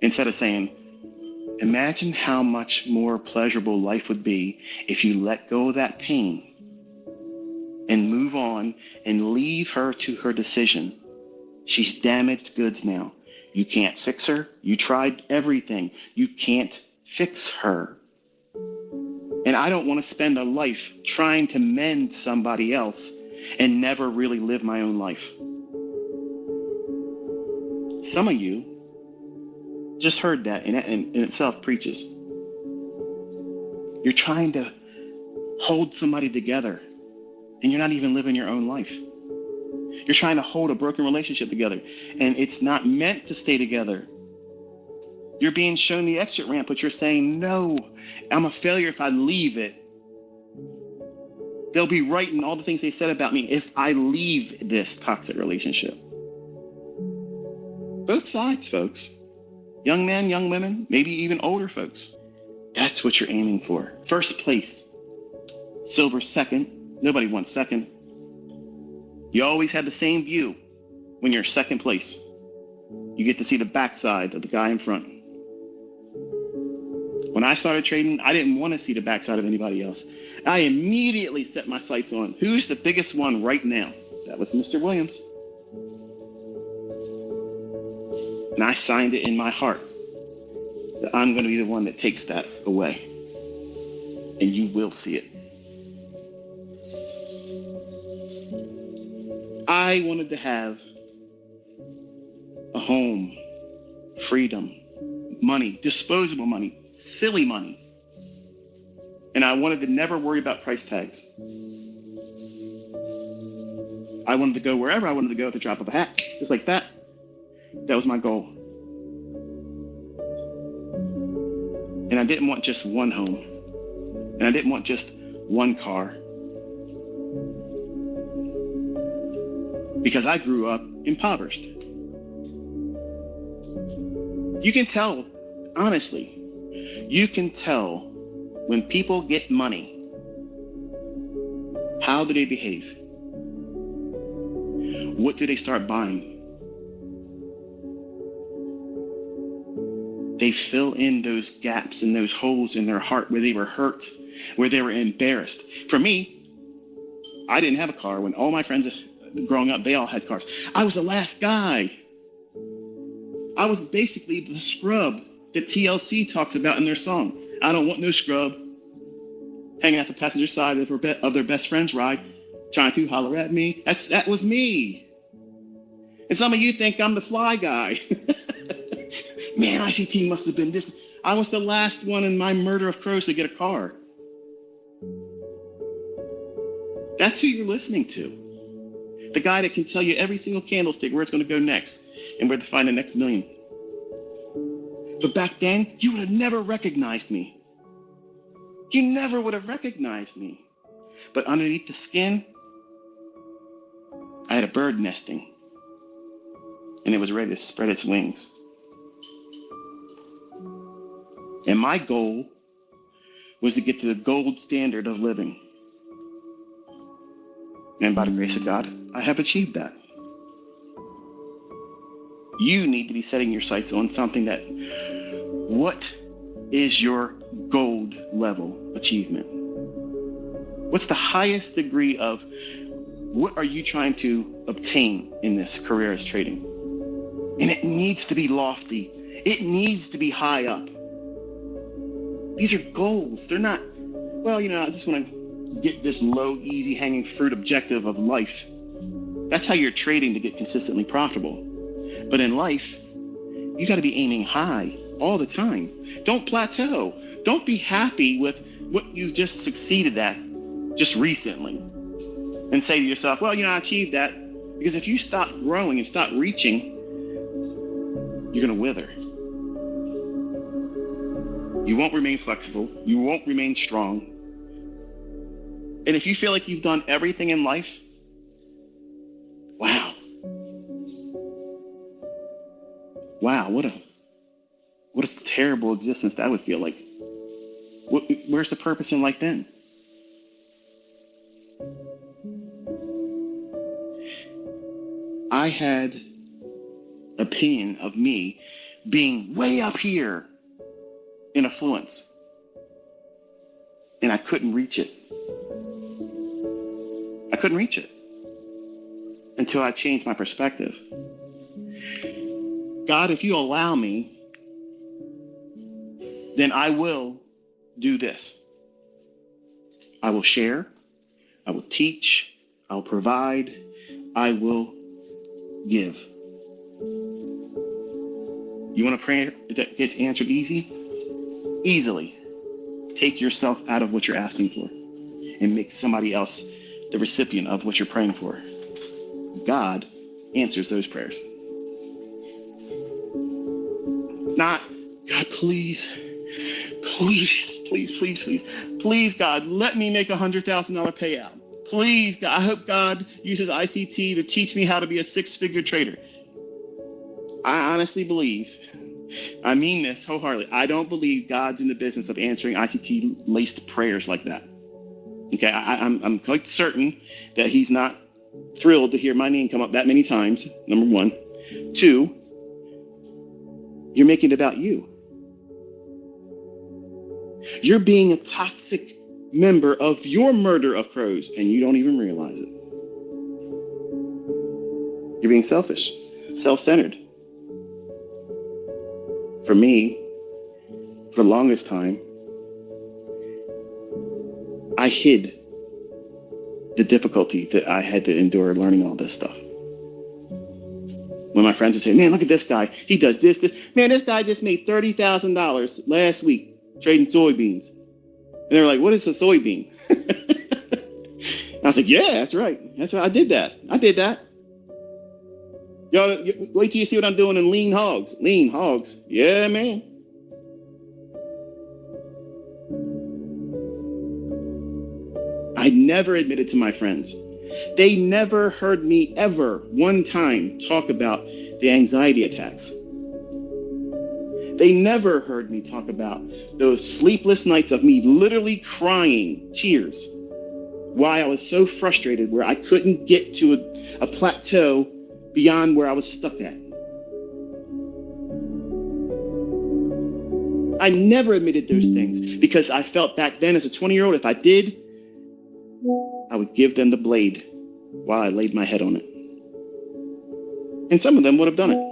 Instead of saying, imagine how much more pleasurable life would be if you let go of that pain and move on and leave her to her decision. She's damaged goods now. You can't fix her. You tried everything. You can't fix her. And I don't want to spend a life trying to mend somebody else and never really live my own life. Some of you just heard that, and that in itself preaches. You're trying to hold somebody together, and you're not even living your own life. You're trying to hold a broken relationship together, and it's not meant to stay together. You're being shown the exit ramp, but you're saying, no, I'm a failure if I leave it. They'll be right in all the things they said about me if I leave this toxic relationship. Both sides, folks. Young men, young women, maybe even older folks. That's what you're aiming for. First place. Silver second. Nobody wants second. You always have the same view when you're second place. You get to see the backside of the guy in front. When I started trading, I didn't want to see the backside of anybody else. I immediately set my sights on who's the biggest one right now. That was Mr. Williams. And I signed it in my heart that I'm going to be the one that takes that away. And you will see it. I wanted to have a home, freedom, money, disposable money, silly money. And I wanted to never worry about price tags. I wanted to go wherever I wanted to go at the drop of a hat, just like that. That was my goal. And I didn't want just one home. And I didn't want just one car. Because I grew up impoverished. You can tell, honestly, you can tell when people get money, how do they behave? What do they start buying? They fill in those gaps and those holes in their heart where they were hurt, where they were embarrassed. For me, I didn't have a car when all my friends growing up, they all had cars. I was the last guy. I was basically the scrub that TLC talks about in their song. I don't want no scrub. Hanging at the passenger side of their best friend's ride, trying to holler at me. That was me. And some of you think I'm the fly guy. Man, ICT must have been this. I was the last one in my murder of crows to get a car. That's who you're listening to. The guy that can tell you every single candlestick where it's going to go next and where to find the next million. But back then, you would have never recognized me. You never would have recognized me. But underneath the skin, I had a bird nesting. And it was ready to spread its wings. And my goal was to get to the gold standard of living. And by the grace of God, I have achieved that. You need to be setting your sights on something that, what is your gold level achievement? What's the highest degree of what are you trying to obtain in this career as trading? And it needs to be lofty. It needs to be high up. These are goals. They're not, well, I just want to get this low, easy hanging fruit objective of life. That's how you're trading to get consistently profitable. But in life, you got to be aiming high all the time. Don't plateau. Don't be happy with what you just succeeded at just recently and say to yourself, well, I achieved that. Because if you stop growing and stop reaching, you're going to wither. You won't remain flexible. You won't remain strong. And if you feel like you've done everything in life, wow. Wow, what a terrible existence that would feel like. Where's the purpose in life then? I had opinion of me being way up here in affluence. And I couldn't reach it. I couldn't reach it until I changed my perspective. God, if you allow me, then I will do this. I will share. I will teach. I will provide. I will give. You want a prayer that gets answered easily? Take yourself out of what you're asking for and make somebody else the recipient of what you're praying for. God answers those prayers. Not, God, please, God, let me make $100,000 payout. Please, God, I hope God uses ICT to teach me how to be a six-figure trader. I honestly believe, I mean this wholeheartedly, I don't believe God's in the business of answering ICT-laced prayers like that. Okay, I'm quite certain that he's not thrilled to hear my name come up that many times, number one. Two, you're making it about you. You're being a toxic member of your murder of crows, and you don't even realize it. You're being selfish, self-centered. For me, for the longest time, I hid the difficulty that I had to endure learning all this stuff. When my friends would say, man, look at this guy. He does this. Man, this guy just made $30,000 last week trading soybeans. And they were like, what is a soybean? I was like, yeah, that's right. I did that. Y'all, wait till you see what I'm doing in lean hogs. Lean hogs. Yeah, man. I never admitted to my friends. They never heard me ever one time talk about the anxiety attacks. They never heard me talk about those sleepless nights of me literally crying tears. Why I was so frustrated where I couldn't get to a plateau beyond where I was stuck at. I never admitted those things because I felt back then as a 20-year-old, if I did, I would give them the blade while I laid my head on it. And some of them would have done it.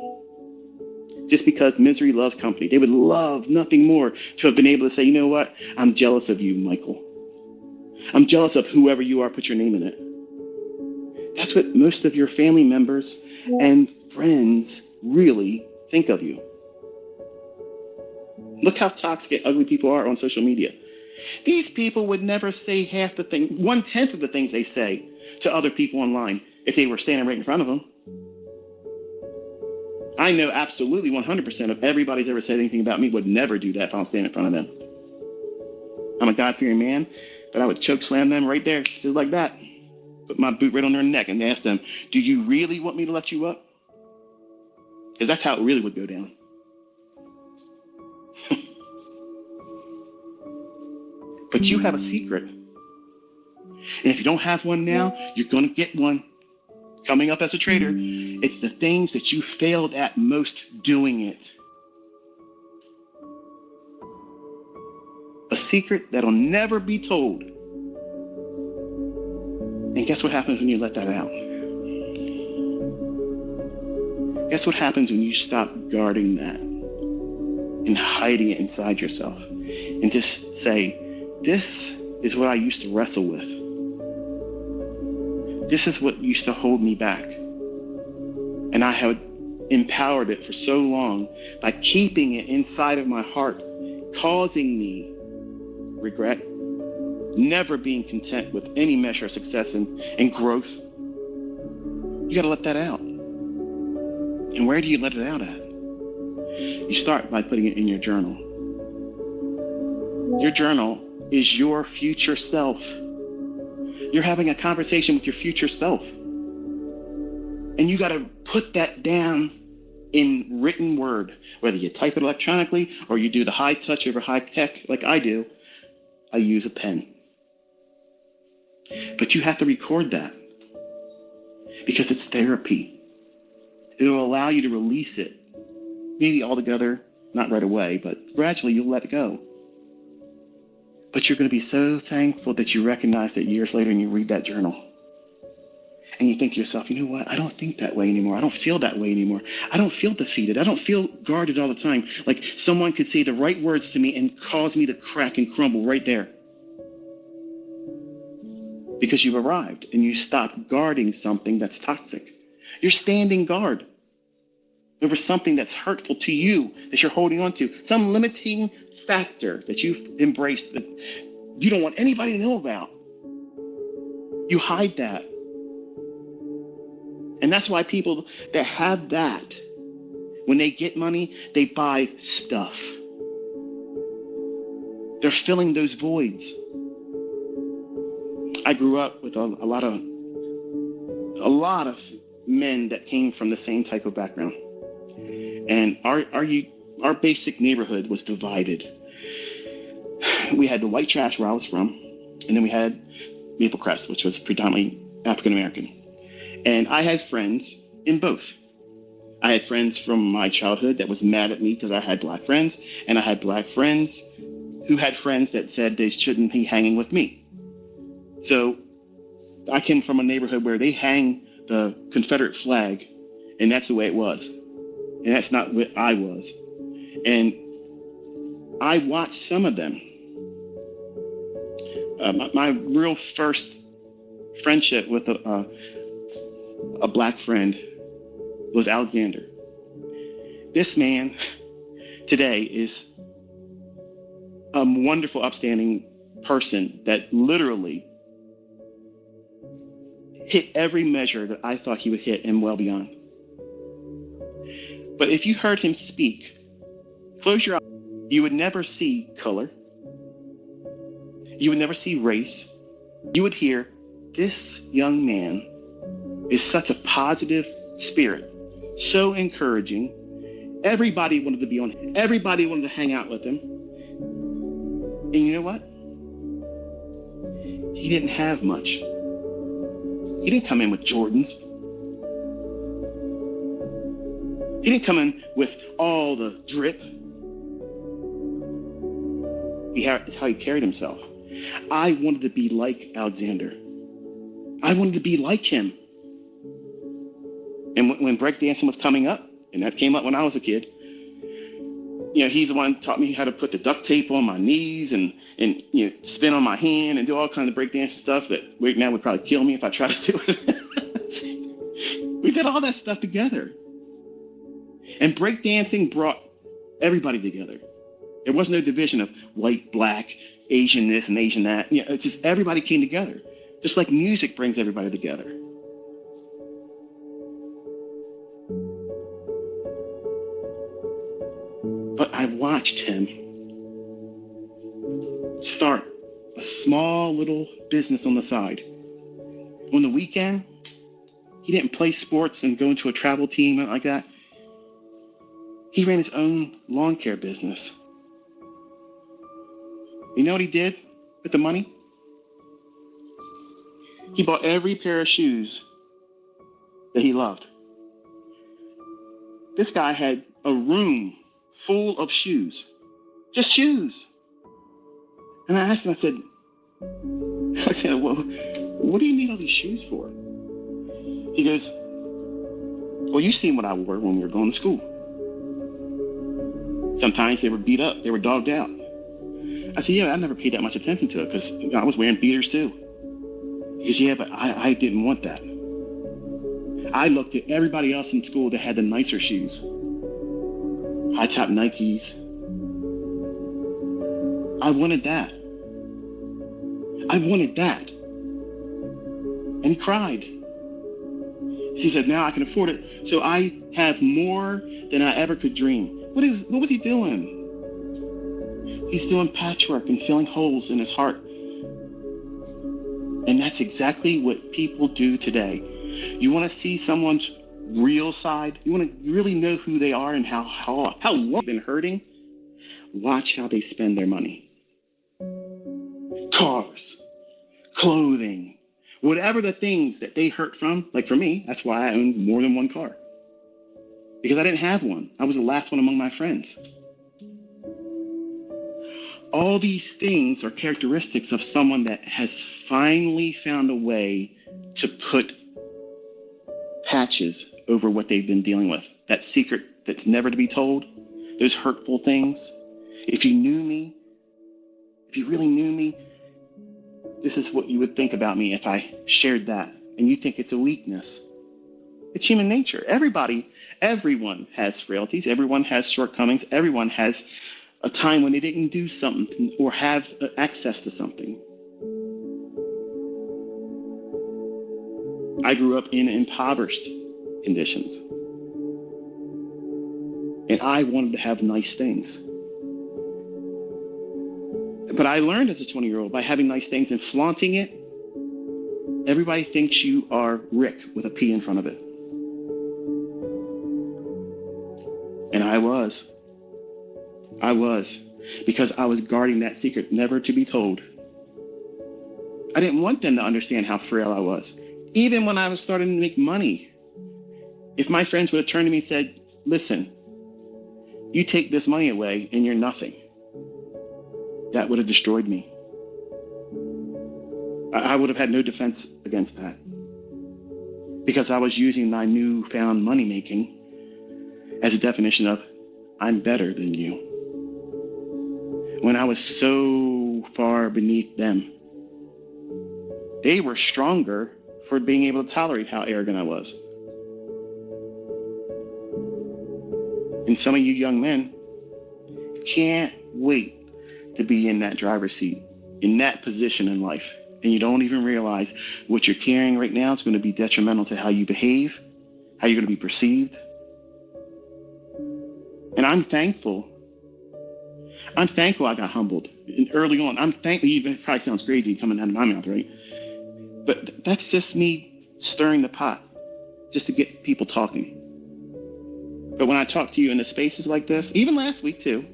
Just because misery loves company. They would love nothing more to have been able to say, you know what? I'm jealous of you, Michael. I'm jealous of whoever you are, put your name in it. That's what most of your family members and friends really think of you. Look how toxic and ugly people are on social media. These people would never say half the thing, 1/10 of the things they say to other people online if they were standing right in front of them. I know absolutely 100% of everybody's ever said anything about me would never do that if I was standing in front of them. I'm a God-fearing man, but I would choke slam them right there, just like that. Put my boot right on their neck and ask them, do you really want me to let you up? Because that's how it really would go down. But you have a secret. And if you don't have one now, you're going to get one coming up as a trader. It's the things that you failed at most doing it. A secret that'll never be told. And guess what happens when you let that out? Guess what happens when you stop guarding that and hiding it inside yourself and just say, this is what I used to wrestle with. This is what used to hold me back. And I have empowered it for so long by keeping it inside of my heart, causing me regret, never being content with any measure of success and growth. You got to let that out. And where do you let it out at? You start by putting it in your journal. Your journal is your future self. You're having a conversation with your future self. And you got to put that down in written word, whether you type it electronically or you do the high touch over high tech like I do. I use a pen. But you have to record that because it's therapy. It will allow you to release it Maybe altogether, not right away, but gradually you'll let it go. But you're going to be so thankful that you recognize that years later and you read that journal. And you think to yourself, you know what? I don't think that way anymore. I don't feel that way anymore. I don't feel defeated. I don't feel guarded all the time. Like someone could say the right words to me and cause me to crack and crumble right there. Because you've arrived and you stopped guarding something that's toxic. You're standing guard over something that's hurtful to you, that you're holding on to, some limiting factor that you've embraced that you don't want anybody to know about. You hide that. And that's why people that have that, when they get money, they buy stuff. They're filling those voids. I grew up with a lot of men that came from the same type of background. And our basic neighborhood was divided. We had the white trash where I was from, and then we had Maple Crest, which was predominantly African American. And I had friends in both. I had friends from my childhood that was mad at me because I had black friends, and I had black friends who had friends that said they shouldn't be hanging with me. So I came from a neighborhood where they hang the Confederate flag, and that's the way it was. And that's not what I was. And I watched some of them. My real first friendship with a black friend was Alexander. This man today is a wonderful, upstanding person that literally hit every measure that I thought he would hit and well beyond. But if you heard him speak, close your eyes, you would never see color. You would never see race. You would hear, this young man is such a positive spirit, so encouraging. Everybody wanted to be on him. Everybody wanted to hang out with him. And you know what? He didn't have much. He didn't come in with Jordans. He didn't come in with all the drip. It's how he carried himself. I wanted to be like Alexander. I wanted to be like him. And when breakdancing was coming up, and that came up when I was a kid, you know, he's the one who taught me how to put the duct tape on my knees and you know, spin on my hand and do all kinds of breakdancing stuff that right now would probably kill me if I tried to do it. We did all that stuff together. And breakdancing brought everybody together. There was no division of white, black, Asian this and Asian that. You know, it's just everybody came together. Just like music brings everybody together. But I watched him start a small little business on the side. On the weekend, he didn't play sports and go into a travel team like that. He ran his own lawn care business. You know what he did with the money? He bought every pair of shoes that he loved. This guy had a room full of shoes, just shoes. And I asked him, I said, well, what do you need all these shoes for? He goes, well, you've seen what I wore when we were going to school. Sometimes they were beat up, they were dogged out. I said, yeah, I never paid that much attention to it because I was wearing beaters too. He goes, yeah, but I didn't want that. I looked at everybody else in school that had the nicer shoes. High top Nikes. I wanted that. I wanted that. And he cried. He said, now I can afford it. So I have more than I ever could dream. What was he doing? He's doing patchwork and filling holes in his heart. And that's exactly what people do today. You want to see someone's real side? You want to really know who they are and how long they've been hurting? Watch how they spend their money. Cars, clothing, whatever the things that they hurt from. Like for me, that's why I own more than one car. because I didn't have one. I was the last one among my friends. All these things are characteristics of someone that has finally found a way to put patches over what they've been dealing with. That secret that's never to be told, those hurtful things. If you knew me, if you really knew me, this is what you would think about me if I shared that. And you think it's a weakness. It's human nature. Everyone has frailties. Everyone has shortcomings. Everyone has a time when they didn't do something or have access to something. I grew up in impoverished conditions. And I wanted to have nice things. But I learned as a 20-year-old by having nice things and flaunting it, everybody thinks you are Rick with a P in front of it. And I was, because I was guarding that secret never to be told. I didn't want them to understand how frail I was. Even when I was starting to make money, if my friends would have turned to me and said, listen, you take this money away and you're nothing, that would have destroyed me. I would have had no defense against that, because I was using my newfound money making as a definition of I'm better than you, when I was so far beneath them. They were stronger for being able to tolerate how arrogant I was. And some of you young men can't wait to be in that driver's seat, in that position in life. And you don't even realize what you're carrying right now is going to be detrimental to how you behave, how you're going to be perceived. And I'm thankful I got humbled. And early on, I'm thankful, even it probably sounds crazy coming out of my mouth, right? But that's just me stirring the pot just to get people talking. But when I talk to you in the spaces like this, even last week too,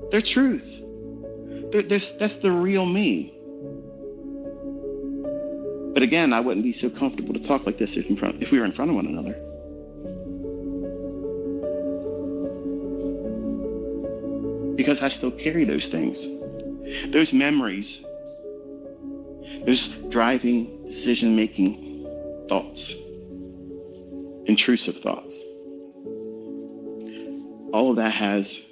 they're truth. That's the real me. But again, I wouldn't be so comfortable to talk like this if we were in front of one another. Because I still carry those things, those memories, those driving, decision-making thoughts, intrusive thoughts. All of that has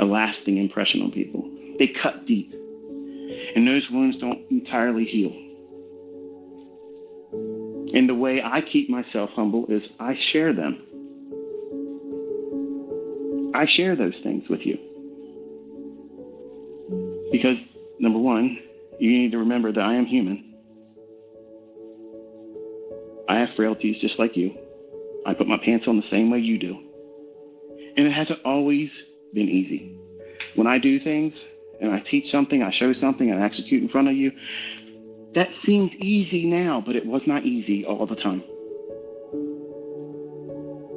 a lasting impression on people. They cut deep, and those wounds don't entirely heal. And the way I keep myself humble is I share them. I share those things with you. Because, number one, you need to remember that I am human. I have frailties just like you. I put my pants on the same way you do. And it hasn't always been easy. When I do things and I teach something, I show something, I execute in front of you, that seems easy now, but it was not easy all the time.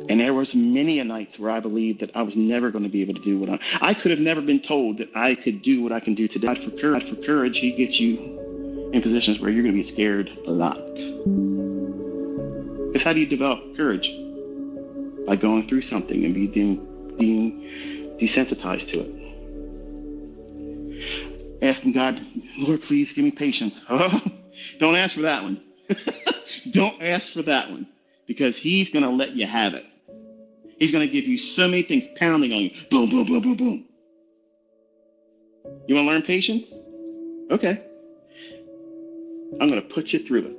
And there was many a nights where I believed that I was never going to be able to do what I could have never been told that I could do what I can do today. God for courage, he gets you in positions where you're going to be scared a lot. Because how do you develop courage? By going through something and being desensitized to it. Asking God, Lord, please give me patience. Oh, don't ask for that one. Don't ask for that one, because he's going to let you have it. He's going to give you so many things pounding on you. Boom, boom, boom, boom, boom. You want to learn patience? Okay. I'm going to put you through it.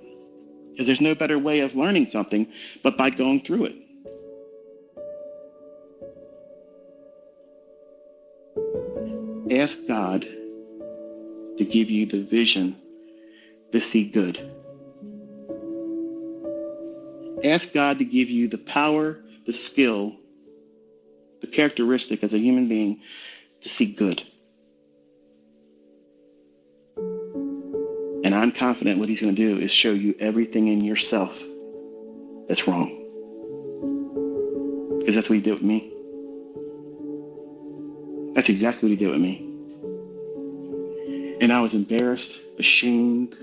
Because there's no better way of learning something but by going through it. Ask God to give you the vision to see good. Ask God to give you the power, the skill, the characteristic as a human being to see good. And I'm confident what he's going to do is show you everything in yourself that's wrong. Because that's what he did with me. That's exactly what he did with me. And I was embarrassed, ashamed.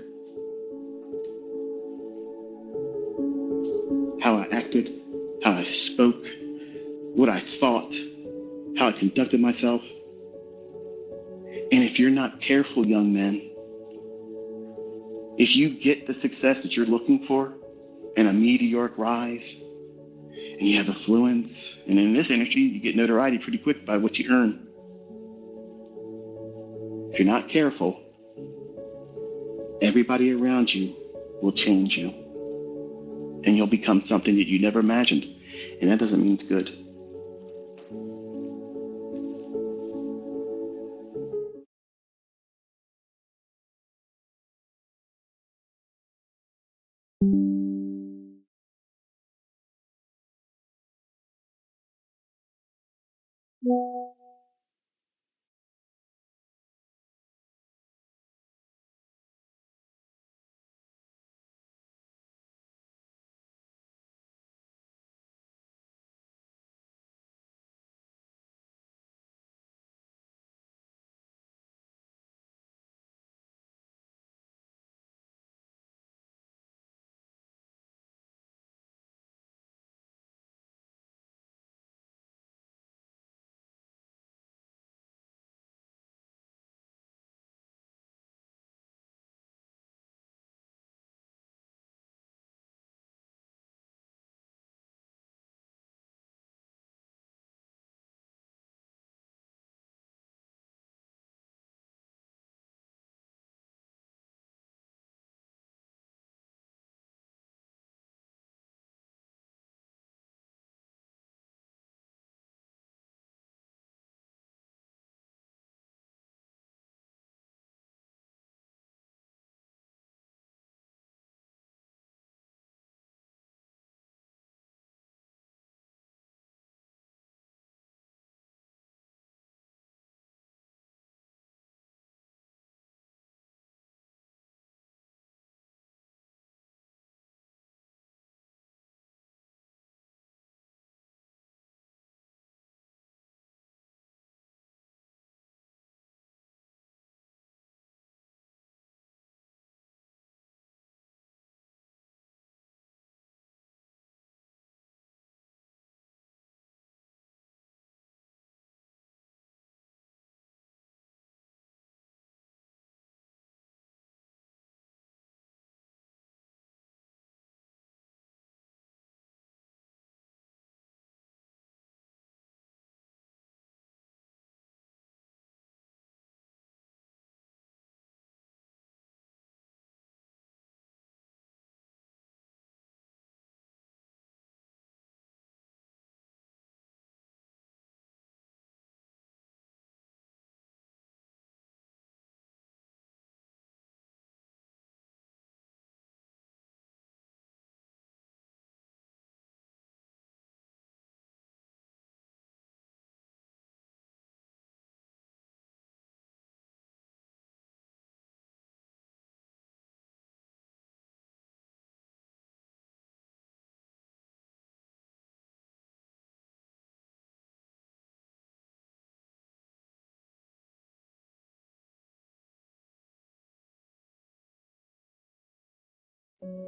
how I acted, how I spoke, what I thought, how I conducted myself. And if you're not careful, young men, if you get the success that you're looking for and a meteoric rise, and you have affluence, and in this industry, you get notoriety pretty quick by what you earn. If you're not careful, everybody around you will change you, and you'll become something that you never imagined. And that doesn't mean it's good.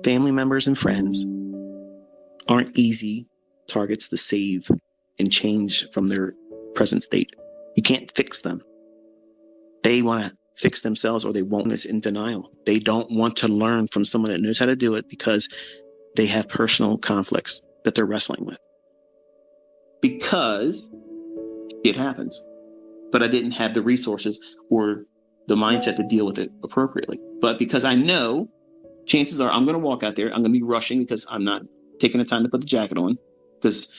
Family members and friends aren't easy targets to save and change from their present state. You can't fix them. They want to fix themselves, or they won't. It's in denial. They don't want to learn from someone that knows how to do it because they have personal conflicts that they're wrestling with. Because it happens. But I didn't have the resources or the mindset to deal with it appropriately. But because I know, chances are I'm going to walk out there. I'm going to be rushing because I'm not taking the time to put the jacket on because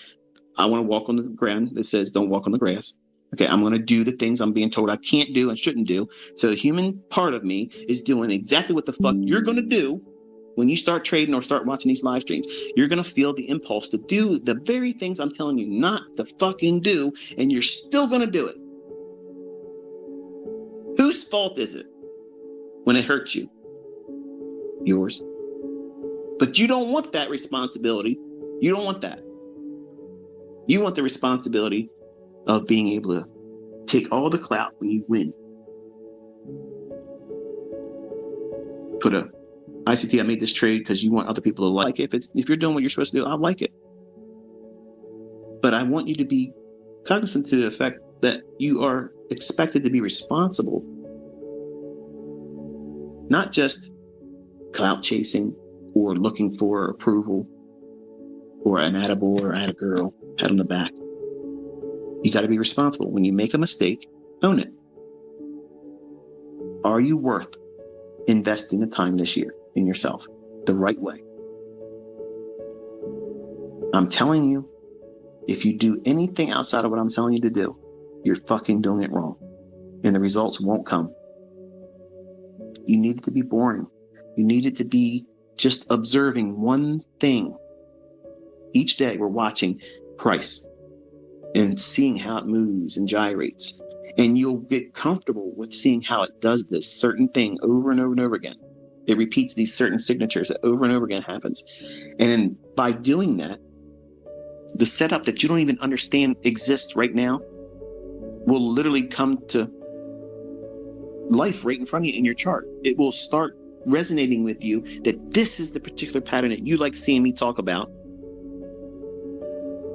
I want to walk on the ground that says don't walk on the grass. Okay, I'm going to do the things I'm being told I can't do and shouldn't do. So the human part of me is doing exactly what the fuck you're going to do when you start trading or start watching these live streams. You're going to feel the impulse to do the very things I'm telling you not to fucking do, and you're still going to do it. Whose fault is it when it hurts you? Yours. But you don't want that responsibility. You don't want that. You want the responsibility of being able to take all the clout when you win. Put a ICT, I made this trade because you want other people to like it. If you're doing what you're supposed to do, I'll like it. But I want you to be cognizant to the effect that you are expected to be responsible, not just clout chasing or looking for approval or an attaboy or attagirl, pat on the back. You got to be responsible. When you make a mistake, own it. Are you worth investing the time this year in yourself the right way? I'm telling you, if you do anything outside of what I'm telling you to do, you're fucking doing it wrong. And the results won't come. You need it to be boring. You need it to be just observing one thing. Each day we're watching price and seeing how it moves and gyrates. And you'll get comfortable with seeing how it does this certain thing over and over and over again. It repeats these certain signatures that over and over again happens. And by doing that, the setup that you don't even understand exists right now will literally come to life right in front of you in your chart. It will start resonating with you that this is the particular pattern that you like seeing me talk about.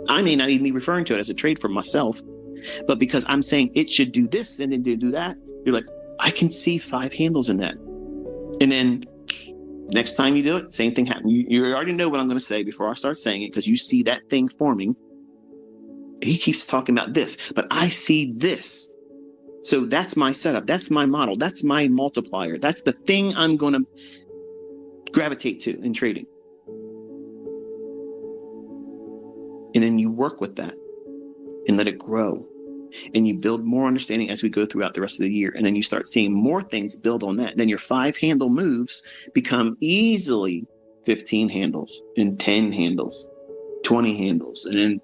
I may not even be referring to it as a trade for myself, but because I'm saying it should do this and then do that, you're like, I can see 5 handles in that. And then next time you do it, same thing happens. You already know what I'm going to say before I start saying it because you see that thing forming. He keeps talking about this, but I see this. So that's my setup. That's my model. That's my multiplier. That's the thing I'm going to gravitate to in trading. And then you work with that and let it grow. And you build more understanding as we go throughout the rest of the year. And then you start seeing more things build on that. And then your 5 handle moves become easily 15 handles and 10 handles, 20 handles, and then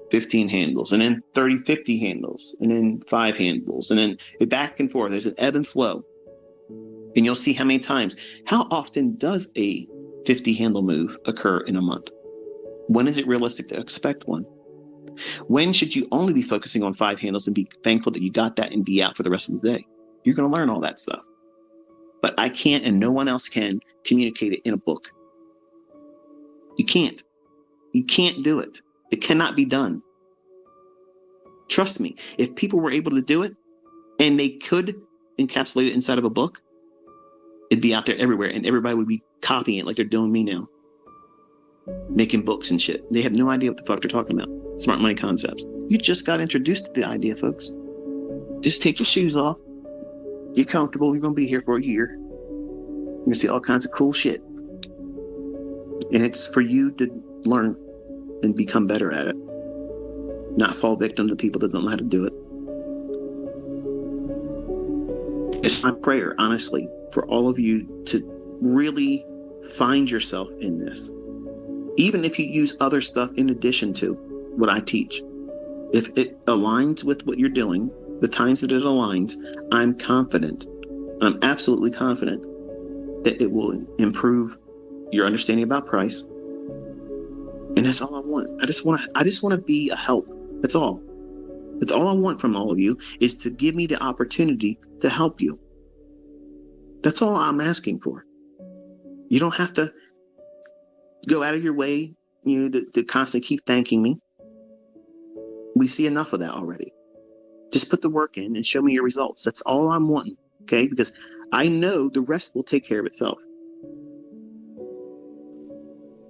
15 handles, and then 30, 50 handles, and then 5 handles, and then back and forth. There's an ebb and flow. And you'll see how many times. How often does a 50 handle move occur in a month? When is it realistic to expect one? When should you only be focusing on 5 handles and be thankful that you got that and be out for the rest of the day? You're going to learn all that stuff. But I can't, and no one else can, communicate it in a book. You can't. You can't do it. It cannot be done. Trust me, if people were able to do it and they could encapsulate it inside of a book, it'd be out there everywhere and everybody would be copying it like they're doing me now. Making books and shit. They have no idea what the fuck they're talking about. Smart money concepts. You just got introduced to the idea, folks. Just take your shoes off. Get comfortable. You're going to be here for a year. You're going to see all kinds of cool shit. And it's for you to learn and become better at it. Not fall victim to people that don't know how to do it. It's my prayer, honestly, for all of you to really find yourself in this. Even if you use other stuff in addition to what I teach. If it aligns with what you're doing, the times that it aligns, I'm confident, I'm absolutely confident that it will improve your understanding about price. And that's all I want. I just want to be a help. That's all. That's all I want from all of you, is to give me the opportunity to help you. That's all I'm asking for. You don't have to go out of your way, to constantly keep thanking me. We see enough of that already. Just put the work in and show me your results. That's all I'm wanting, okay? Because I know the rest will take care of itself.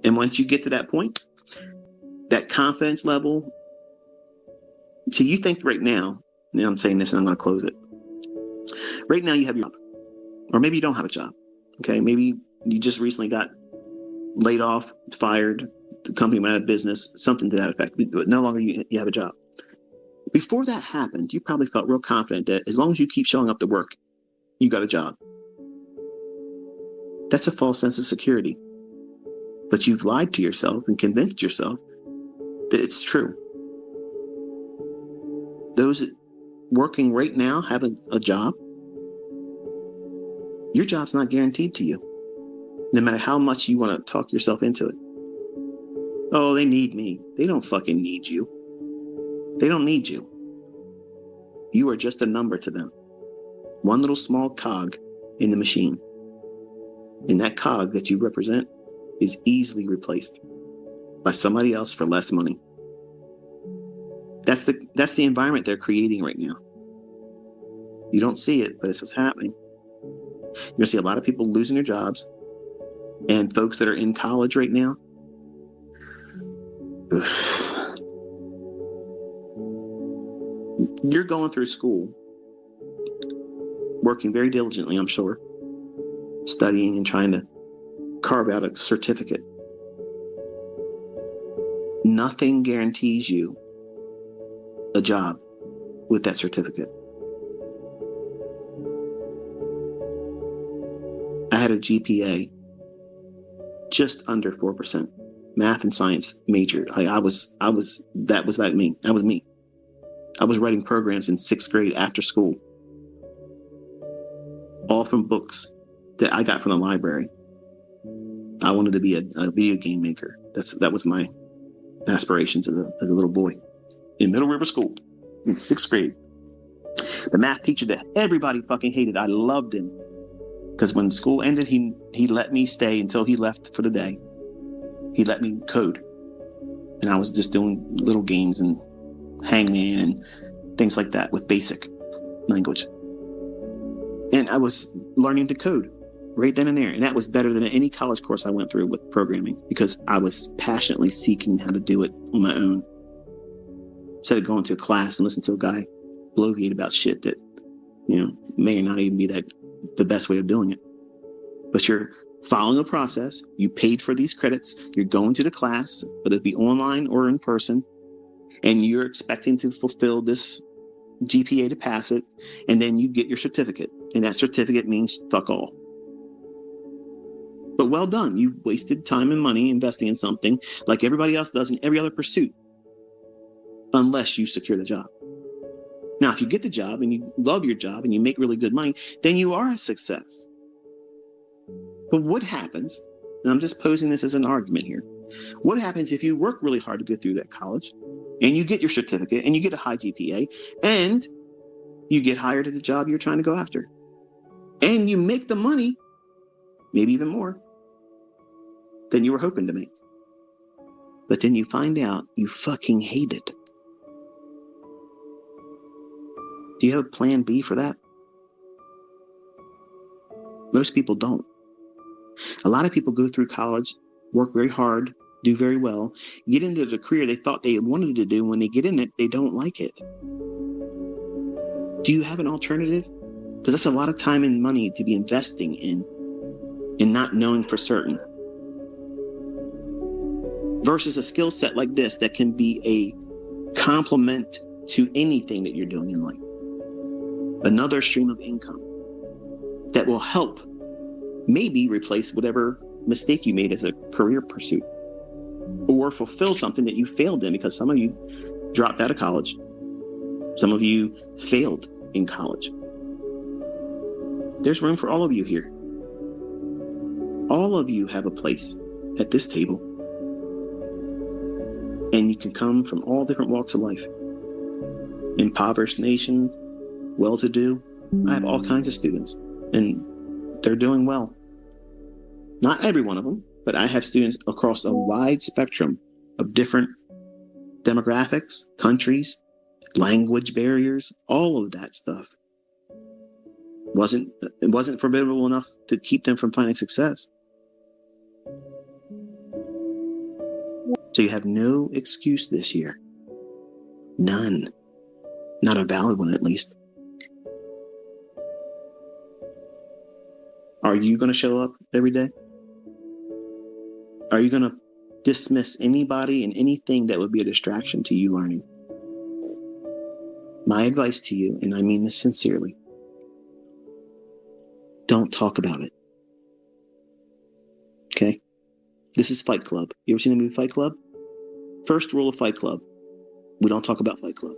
And once you get to that point, that confidence level, so you think right now I'm saying this and I'm going to close it. Right now you have your job, or maybe you don't have a job, okay? Maybe you just recently got laid off, fired, the company went out of business, something to that effect, but no longer you have a job. Before that happened, you probably felt real confident that as long as you keep showing up to work, you got a job. That's a false sense of security. But you've lied to yourself and convinced yourself that it's true. Those working right now having a job, your job's not guaranteed to you, no matter how much you want to talk yourself into it. Oh, they need me. They don't fucking need you. They don't need you. You are just a number to them. One little small cog in the machine. And that cog that you represent is easily replaced by somebody else for less money. That's the environment they're creating right now. You don't see it, but it's what's happening. You're gonna see a lot of people losing their jobs, and folks that are in college right now. You're going through school, working very diligently, I'm sure, studying and trying to carve out a certificate. Nothing guarantees you a job with that certificate. I had a GPA just under 4%, math and science major. That was me. That was me. I was writing programs in 6th grade after school, all from books that I got from the library. I wanted to be a video game maker. That was my aspirations as a little boy in Middle River School in 6th grade. The math teacher that everybody fucking hated, I loved him because when school ended, he let me stay until he left for the day. He let me code, and I was just doing little games and Hangman and things like that with basic language. And I was learning to code right then and there. And that was better than any college course I went through with programming because I was passionately seeking how to do it on my own. Instead of going to a class and listening to a guy bloviate about shit that, may or not even be the best way of doing it. But you're following a process. You paid for these credits. You're going to the class, whether it be online or in person. And you're expecting to fulfill this GPA to pass it, and then you get your certificate. And that certificate means fuck all. But well done. You wasted time and money investing in something like everybody else does in every other pursuit, unless you secure the job. Now, if you get the job and you love your job and you make really good money, then you are a success. But what happens, and I'm just posing this as an argument here, what happens if you work really hard to get through that college and you get your certificate and you get a high GPA and you get hired at the job you're trying to go after and you make the money, maybe even more, than you were hoping to make. But then you find out you fucking hate it. Do you have a plan B for that? Most people don't. A lot of people go through college, work very hard, do very well, get into the career they thought they wanted to do. When they get in it, they don't like it. Do you have an alternative? Because that's a lot of time and money to be investing in and not knowing for certain. Versus a skill set like this that can be a complement to anything that you're doing in life. Another stream of income that will help maybe replace whatever mistake you made as a career pursuit, or fulfill something that you failed in, because some of you dropped out of college. Some of you failed in college. There's room for all of you here. All of you have a place at this table. And you can come from all different walks of life. Impoverished nations, well-to-do. I have all kinds of students, and they're doing well. Not every one of them, but I have students across a wide spectrum of different demographics, countries, language barriers, all of that stuff. It wasn't formidable enough to keep them from finding success. So you have no excuse this year. None. Not a valid one, at least. Are you going to show up every day? Are you going to dismiss anybody and anything that would be a distraction to you learning? My advice to you, and I mean this sincerely, don't talk about it. Okay? This is Fight Club. You ever seen the movie Fight Club? First rule of Fight Club: we don't talk about Fight Club.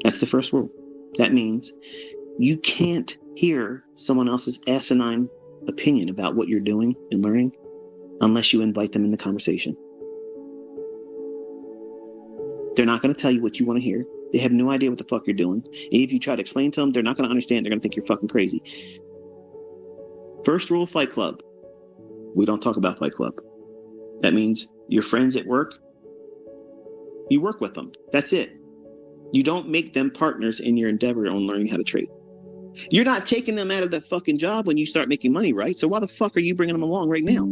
That's the first rule. That means you can't hear someone else's asinine opinion about what you're doing and learning unless you invite them in the conversation. They're not going to tell you what you want to hear. They have no idea what the fuck you're doing. And if you try to explain to them, they're not going to understand. They're going to think you're fucking crazy. First rule of Fight Club. We don't talk about Fight Club. That means your friends at work, you work with them. That's it. You don't make them partners in your endeavor on learning how to trade. You're not taking them out of that fucking job when you start making money, right? So why the fuck are you bringing them along right now?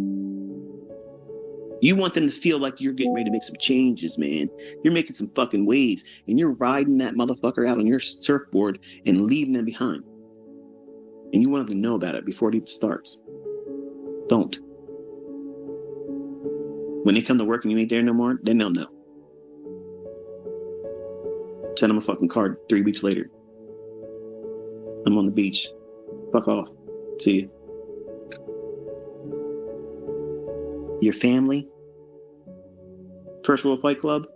You want them to feel like you're getting ready to make some changes, man. You're making some fucking waves, and you're riding that motherfucker out on your surfboard and leaving them behind. And you want them to know about it before it even starts. Don't. When they come to work and you ain't there no more, then they'll know. Send them a fucking card 3 weeks later. I'm on the beach. Fuck off. See you. Your family. First rule of Fight Club.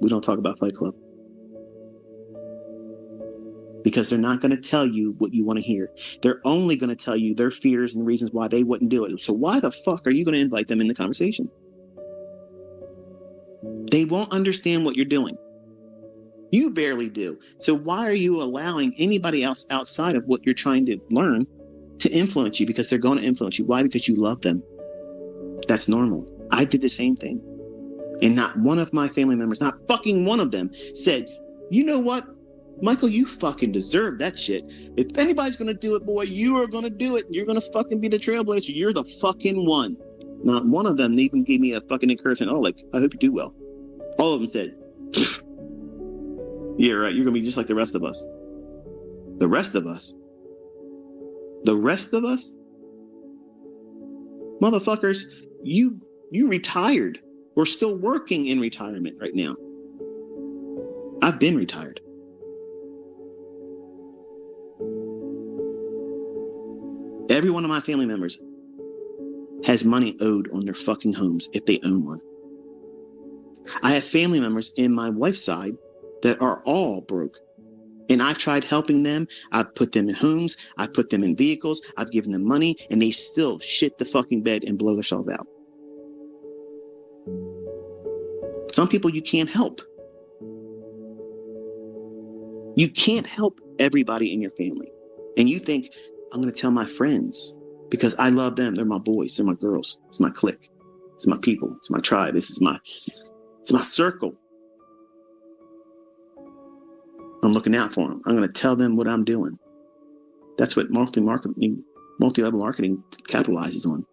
We don't talk about Fight Club. Because they're not going to tell you what you want to hear. They're only going to tell you their fears and reasons why they wouldn't do it. So why the fuck are you going to invite them in the conversation? They won't understand what you're doing. You barely do. So why are you allowing anybody else outside of what you're trying to learn to influence you? Because they're going to influence you. Why? Because you love them. That's normal. I did the same thing. And not one of my family members, not fucking one of them, said, you know what, Michael, you fucking deserve that shit. If anybody's going to do it, boy, you are going to do it. You're going to fucking be the trailblazer. You're the fucking one. Not one of them even gave me a fucking encouragement. Oh, like, I hope you do well. All of them said, yeah, right. You're going to be just like the rest of us. The rest of us? The rest of us? Motherfuckers, you retired. We're still working in retirement right now. I've been retired. Every one of my family members has money owed on their fucking homes if they own one. I have family members in my wife's side that are all broke. And I've tried helping them. I've put them in homes. I've put them in vehicles. I've given them money. And they still shit the fucking bed and blow themselves out. Some people you can't help. You can't help everybody in your family. And you think, I'm going to tell my friends because I love them. They're my boys. They're my girls. It's my clique. It's my people. It's my tribe. It's my circle. I'm looking out for them. I'm going to tell them what I'm doing. That's what multi-level marketing capitalizes on.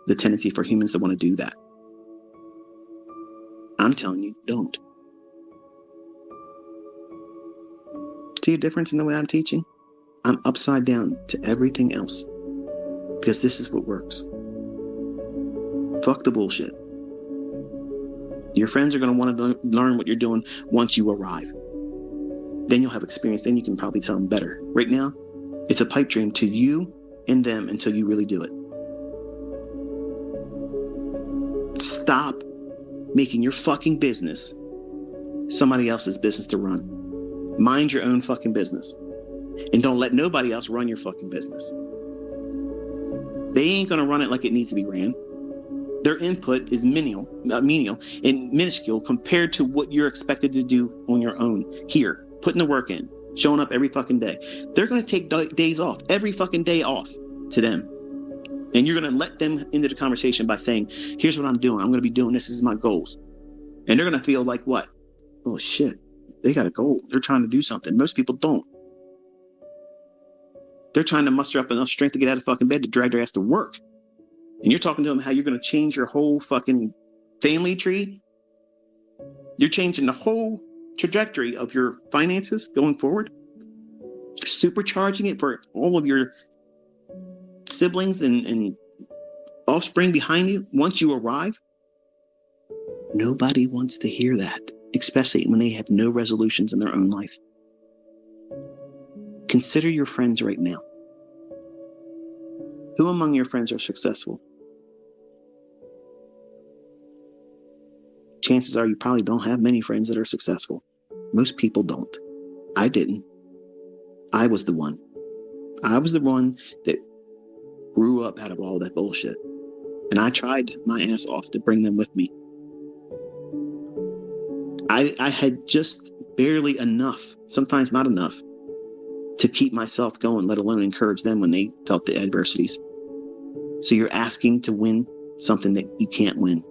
The tendency for humans to want to do that. I'm telling you, don't. See a difference in the way I'm teaching? I'm upside down to everything else. Because this is what works. Fuck the bullshit. Your friends are going to want to learn what you're doing once you arrive. Then you'll have experience. Then you can probably tell them better. Right now, it's a pipe dream to you and them until you really do it. Stop making your fucking business somebody else's business to run. Mind your own fucking business. And don't let nobody else run your fucking business. They ain't going to run it like it needs to be ran. Their input is menial and minuscule compared to what you're expected to do on your own here. Putting the work in, showing up every fucking day. They're going to take days off, every fucking day off to them. And you're going to let them into the conversation by saying, here's what I'm doing. I'm going to be doing this. This is my goals. And they're going to feel like what? Oh, shit. They got a goal. They're trying to do something. Most people don't. They're trying to muster up enough strength to get out of fucking bed to drag their ass to work. And you're talking to them how you're going to change your whole fucking family tree. You're changing the whole trajectory of your finances going forward. Supercharging it for all of your siblings and offspring behind you once you arrive. Nobody wants to hear that, especially when they have no resolutions in their own life. Consider your friends right now. Who among your friends are successful? Chances are you probably don't have many friends that are successful. Most people don't. I didn't. I was the one. I was the one that grew up out of all that bullshit. And I tried my ass off to bring them with me. I had just barely enough, sometimes not enough, to keep myself going, let alone encourage them when they felt the adversities. So you're asking to win something that you can't win.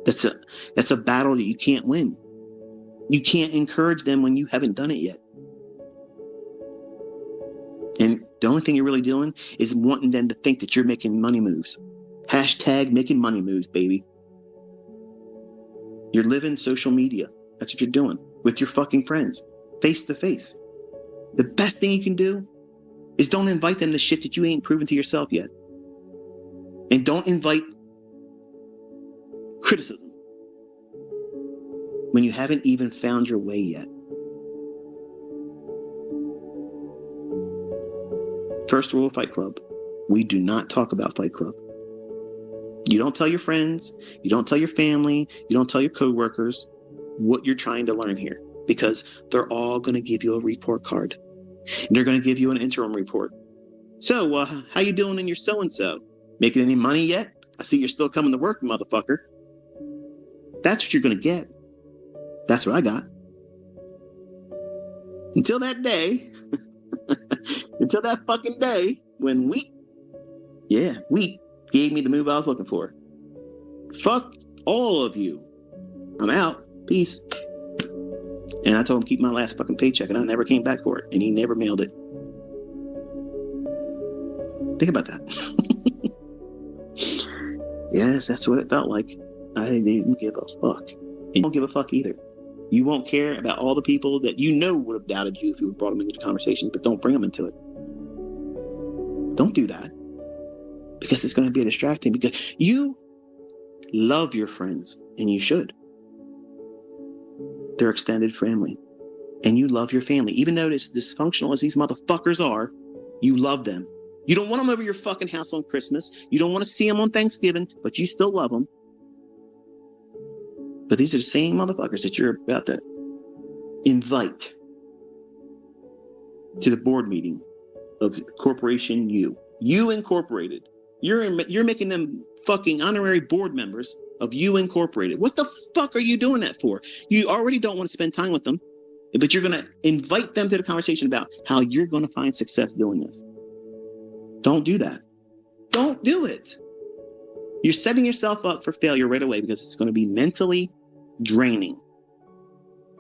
That's a battle that you can't win. You can't encourage them when you haven't done it yet. And the only thing you're really doing is wanting them to think that you're making money moves. Hashtag making money moves, baby. You're living social media. That's what you're doing with your fucking friends, face to face. The best thing you can do is don't invite them to shit that you ain't proven to yourself yet. And don't invite criticism when you haven't even found your way yet. First rule of Fight Club: we do not talk about Fight Club. You don't tell your friends, you don't tell your family, you don't tell your coworkers what you're trying to learn here, because they're all going to give you a report card. And they're going to give you an interim report. So, how you doing in your so-and-so? Making any money yet? I see you're still coming to work, motherfucker. That's what you're going to get. That's what I got. Until that day, until that fucking day when we gave me the move I was looking for. Fuck all of you. I'm out. Peace. And I told him keep my last fucking paycheck, and I never came back for it. And he never mailed it. Think about that. Yes, that's what it felt like. I didn't give a fuck. And you don't give a fuck either. You won't care about all the people that you know would have doubted you if you brought them into the conversation, but don't bring them into it. Don't do that. Because it's going to be distracting, because you love your friends, and you should. They're extended family, and you love your family. Even though it's dysfunctional as these motherfuckers are, you love them. You don't want them over your fucking house on Christmas. You don't want to see them on Thanksgiving, but you still love them. But these are the same motherfuckers that you're about to invite to the board meeting of the corporation You Incorporated. You're making them fucking honorary board members of You Incorporated. What the fuck are you doing that for? You already don't want to spend time with them, but you're going to invite them to the conversation about how you're going to find success doing this. Don't do that. Don't do it. You're setting yourself up for failure right away, because it's going to be mentally draining.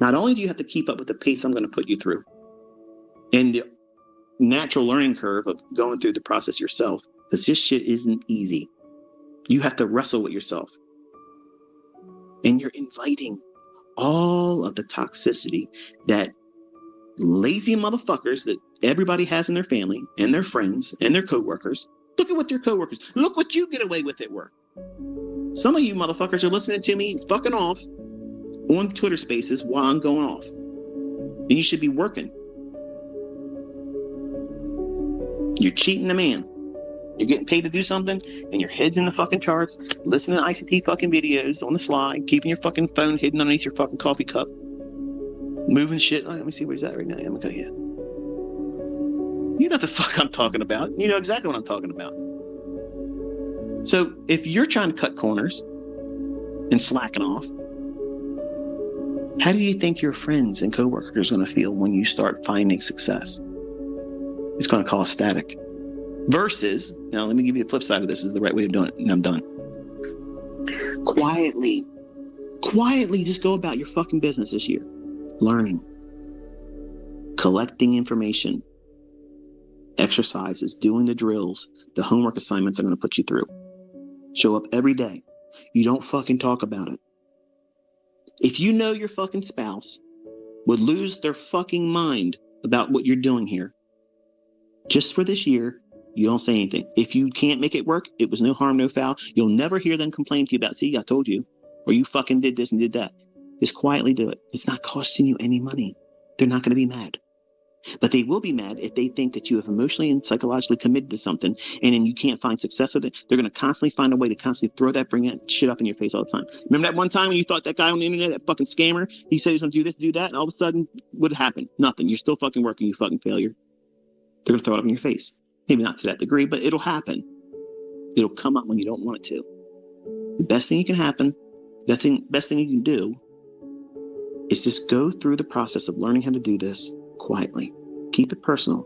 Not only do you have to keep up with the pace I'm going to put you through and the natural learning curve of going through the process yourself, because this shit isn't easy. You have to wrestle with yourself. And you're inviting all of the toxicity that lazy motherfuckers that everybody has in their family and their friends and their coworkers. Look at what your coworkers, look what you get away with at work. Some of you motherfuckers are listening to me fucking off on Twitter Spaces while I'm going off. And you should be working. You're cheating the man. You're getting paid to do something, and your head's in the fucking charts, listening to ICT fucking videos on the slide, keeping your fucking phone hidden underneath your fucking coffee cup, moving shit. Let me see where he's at right now. I'm gonna tell you. You know what the fuck I'm talking about. You know exactly what I'm talking about. So if you're trying to cut corners and slacking off, how do you think your friends and coworkers are going to feel when you start finding success? It's going to cause static. Versus, now let me give you the flip side of this. This is the right way of doing it, and I'm done. Quietly just go about your fucking business this year. Learning. Collecting information. Exercises. Doing the drills. The homework assignments I'm going to put you through. Show up every day. You don't fucking talk about it. If you know your fucking spouse would lose their fucking mind about what you're doing here, just for this year, you don't say anything. If you can't make it work, it was no harm, no foul. You'll never hear them complain to you about, see, I told you, or you fucking did this and did that. Just quietly do it. It's not costing you any money. They're not going to be mad. But they will be mad if they think that you have emotionally and psychologically committed to something, and then you can't find success with it. They're going to constantly find a way to constantly bring that shit up in your face all the time. Remember that one time when you thought that guy on the internet, that fucking scammer, he said he was going to do this, do that, and all of a sudden, what happened? Nothing. You're still fucking working, you fucking failure. They're going to throw it up in your face. Maybe not to that degree, but it'll happen. It'll come up when you don't want it to. The best thing you can happen, best thing you can do is just go through the process of learning how to do this quietly. Keep it personal.